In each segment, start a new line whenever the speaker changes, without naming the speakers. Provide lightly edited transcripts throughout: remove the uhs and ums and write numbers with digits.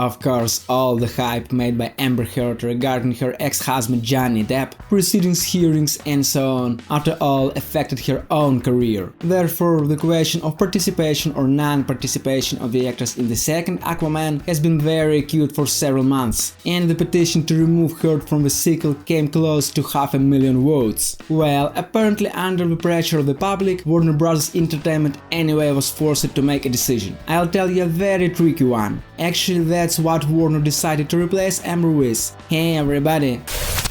Of course, all the hype made by Amber Heard regarding her ex-husband Johnny Depp, proceedings, hearings and so on, after all affected her own career. Therefore, the question of participation or non-participation of the actress in the second Aquaman has been very acute for several months, and the petition to remove Heard from the sequel came close to 500,000 votes. Well, apparently under the pressure of the public, Warner Bros. Entertainment anyway was forced to make a decision. I'll tell you a very tricky one. Actually, that's what Warner decided to replace Amber with. Hey everybody!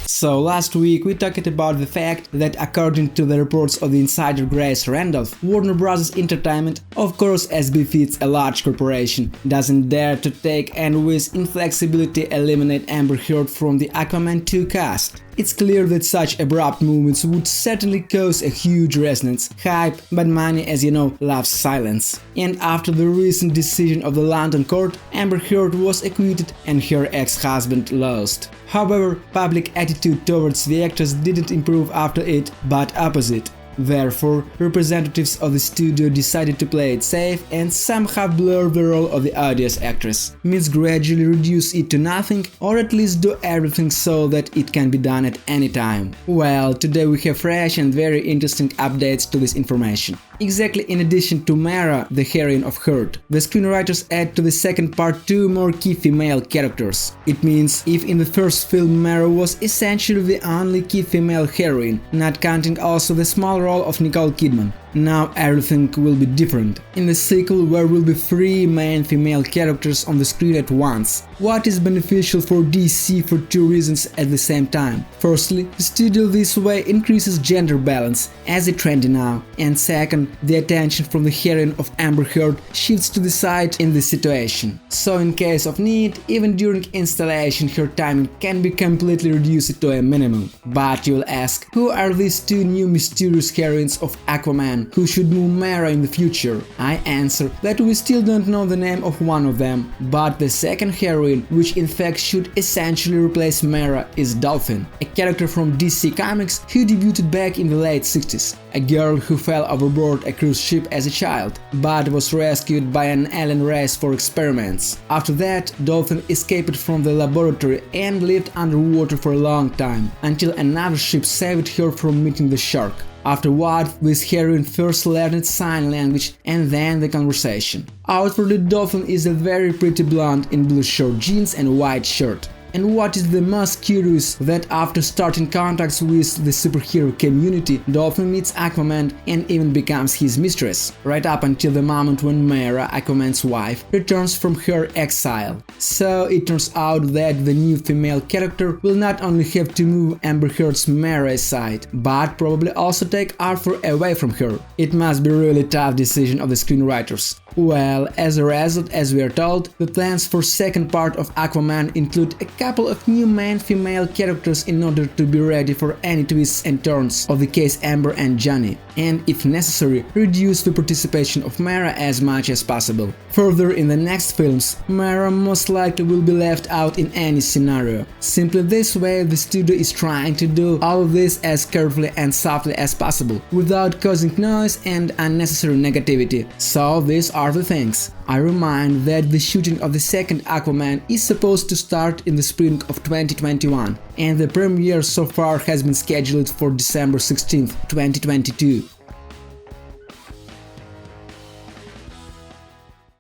So last week we talked about the fact that according to the reports of the insider Grace Randolph, Warner Bros. Entertainment, of course as befits a large corporation, doesn't dare to take and with inflexibility eliminate Amber Heard from the Aquaman 2 cast. It's clear that such abrupt movements would certainly cause a huge resonance, hype, but money, as you know, loves silence. And after the recent decision of the London court, Amber Heard was acquitted and her ex-husband lost. However, public attitude towards the actress didn't improve after it, but opposite. Therefore, representatives of the studio decided to play it safe and somehow blur the role of the odious actress, means gradually reduce it to nothing or at least do everything so that it can be done at any time. Well, today we have fresh and very interesting updates to this information. Exactly in addition to Mara, the heroine of Heard, the screenwriters add to the second part 2 more key female characters. It means if in the first film Mara was essentially the only key female heroine, not counting also the small role of Nicole Kidman, now everything will be different. In the sequel there will be 3 main female characters on the screen at once, what is beneficial for DC for 2 reasons at the same time. Firstly, the studio this way increases gender balance, as it's trendy now, and second, the attention from the heroine of Amber Heard shifts to the side in this situation. So in case of need, even during installation her timing can be completely reduced to a minimum. But you'll ask, who are these 2 new mysterious heroines of Aquaman who should move Mara in the future? I answer that we still don't know the name of one of them, but the second heroine, which in fact should essentially replace Mara, is Dolphin, a character from DC Comics who debuted back in the late 60s, a girl who fell overboard a cruise ship as a child, but was rescued by an alien race for experiments. After that, Dolphin escaped from the laboratory and lived underwater for a long time, until another ship saved her from meeting the shark. Afterward, this heroine first learned sign language and then the conversation. Outwardly, Dolphin is a very pretty blonde in blue short jeans and white shirt. And what is the most curious, that after starting contacts with the superhero community, Dolphin meets Aquaman and even becomes his mistress, right up until the moment when Mara, Aquaman's wife, returns from her exile. So it turns out that the new female character will not only have to move Amber Heard's Mara aside, but probably also take Arthur away from her. It must be a really tough decision of the screenwriters. Well, as a result, as we are told, the plans for second part of Aquaman include a couple of new main female characters in order to be ready for any twists and turns of the case Amber and Johnny, and if necessary, reduce the participation of Mara as much as possible. Further, in the next films, Mara most likely will be left out in any scenario. Simply this way, the studio is trying to do all of this as carefully and softly as possible, without causing noise and unnecessary negativity. So these are the things. I remind that the shooting of the second Aquaman is supposed to start in the spring of 2021, and the premiere so far has been scheduled for December 16, 2022.